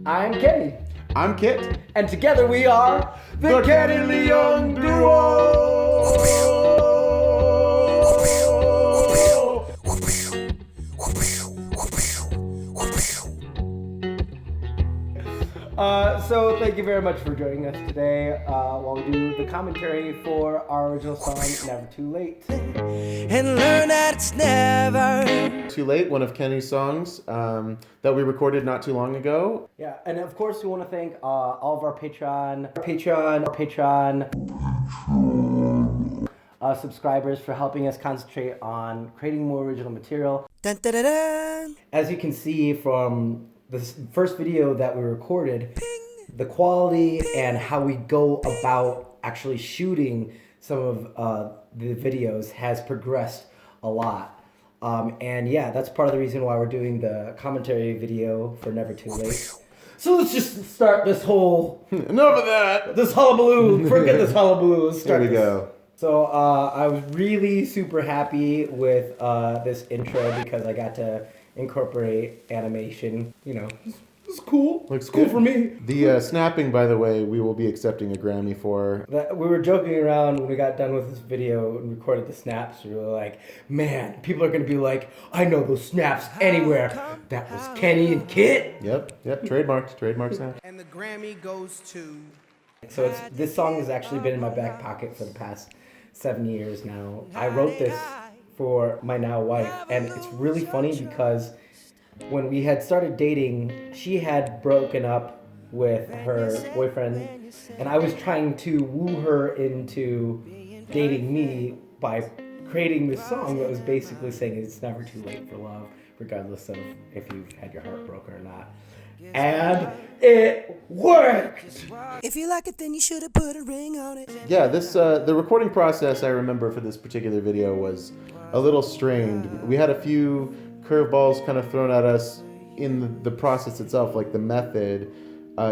I'm Kenny. I'm Kit. And together we are the KLY Duo! So thank you very much for joining us today while we do the commentary for our original song, Never Too Late. And learn that it's never Too Late, one of Kenny's songs that we recorded not too long ago. Yeah, and of course we want to thank all of our Patreon subscribers for helping us concentrate on creating more original material. dun, dun, dun, dun. As you can see from this first video that we recorded, the quality and how we go about actually shooting some of the videos has progressed a lot. And yeah, that's part of the reason why we're doing the commentary video for Never Too Late. So let's just start this whole... Enough of that! This hullabaloo. Forget this hullabaloo. Let's start Here we this. go. So I was really super happy with this intro because I got to incorporate animation. You know, it's cool. Looks cool good. for me. The snapping, by the way, we will be accepting a Grammy for. We were joking around when we got done with this video and recorded the snaps. We were like, man, people are going to be like, I know those snaps anywhere. That was Kenny and Kit. Yep, trademark snap. And the Grammy goes to So this song has actually been in my back pocket for the past 7 years now. I wrote this for my now wife, and it's really funny because when we had started dating, she had broken up with her boyfriend, and I was trying to woo her into dating me by creating this song that was basically saying it's never too late for love, regardless of if you've had your heart broken or not. And it worked! If you like it, then you should have put a ring on it. Yeah, this the recording process I remember for this particular video was a little strained. We had a few curveballs kind of thrown at us in the process itself, like the method,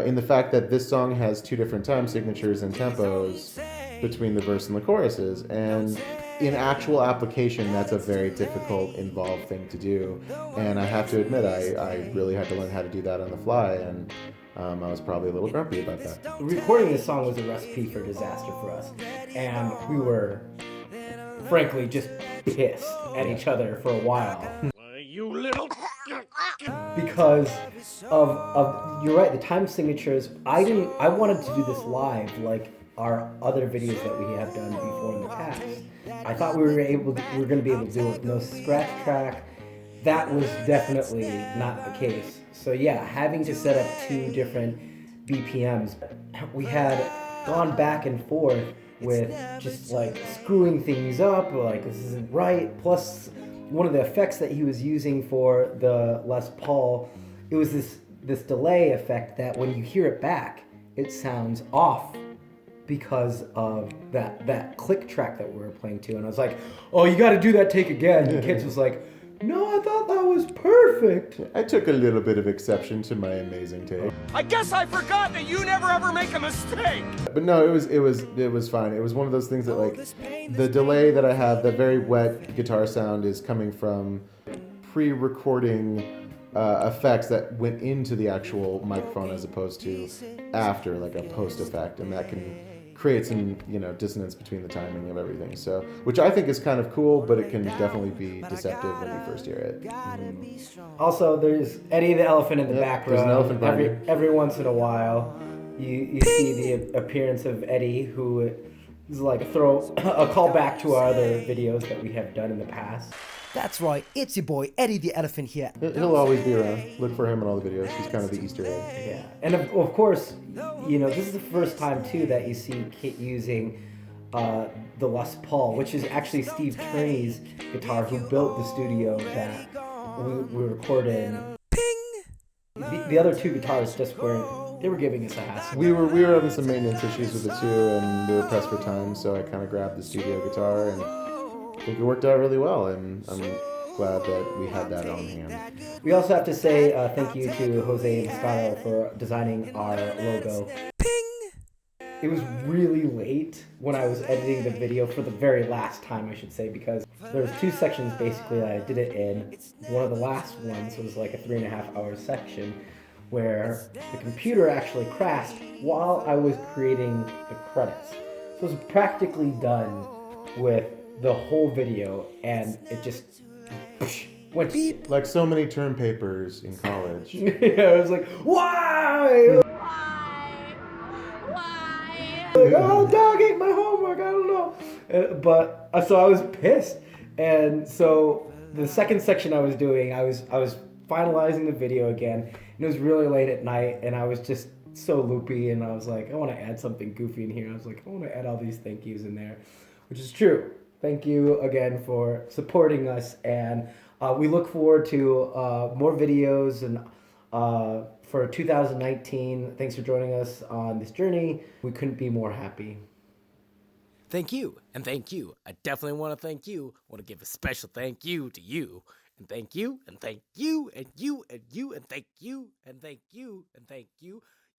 in the fact that this song has two different time signatures and tempos between the verse and the choruses, and in actual application that's a very difficult, involved thing to do, and I have to admit I really had to learn how to do that on the fly, and I was probably a little grumpy about that. Recording this song was a recipe for disaster for us, and we were frankly just pissed at each other for a while. You little... Because of you're right, the time signatures. I wanted to do this live like our other videos that we have done before in the past. I thought we were going to be able to do it with no scratch track. That was definitely not the case. So yeah, having to set up two different BPMs, we had gone back and forth with just like screwing things up, like this isn't right. Plus, one of the effects that he was using for the Les Paul, it was this delay effect that when you hear it back, it sounds off because of that click track that we were playing to. And I was like, oh, you got to do that take again. And Kids was like, no, I thought that was perfect. I took a little bit of exception to my amazing take. I guess I forgot that you never ever make a mistake! But no, it was fine. It was one of those things that, like, the delay that I have, that very wet guitar sound, is coming from pre-recording effects that went into the actual microphone as opposed to after, like a post effect, and that can create some, dissonance between the timing of everything. So, which I think is kind of cool, but it can definitely be deceptive when you first hear it. Also, there's Eddie the elephant in the background. There's an elephant behind you. Every once in a while, you see the appearance of Eddie, who is like a callback to our other videos that we have done in the past. That's right, it's your boy Eddie the Elephant here. He'll always be around. Look for him in all the videos. He's kind of the Easter egg. Yeah, and of course, this is the first time too that you see Kit using the Les Paul, which is actually Steve Turney's guitar, who built the studio that we recorded in. The other two guitars just weren't. They were giving us a hassle. We were having some maintenance issues with the two, and we were pressed for time, so I kind of grabbed the studio guitar, and I think it worked out really well, and I'm glad that we had that on hand. We also have to say thank you to Jose Moscato for designing our logo. It was really late when I was editing the video for the very last time, I should say, because there was two sections basically that I did it in. One of the last ones was like a 3.5 hour section where the computer actually crashed while I was creating the credits. So it was practically done with the whole video, and it just went beep. Like so many term papers in college. Yeah, I was like, why? Like, oh, dog ate my homework. I don't know. But so I was pissed, and so the second section I was doing, I was finalizing the video again, and it was really late at night, and I was just so loopy, and I was like, I want to add something goofy in here. I was like, I want to add all these thank yous in there, which is true. Thank you again for supporting us, and we look forward to more videos and for 2019. Thanks for joining us on this journey. We couldn't be more happy. Thank you, and thank you. I definitely want to thank you. I want to give a special thank you to you. And thank you, and thank you, and you, and you, and thank you, and thank you, and thank you.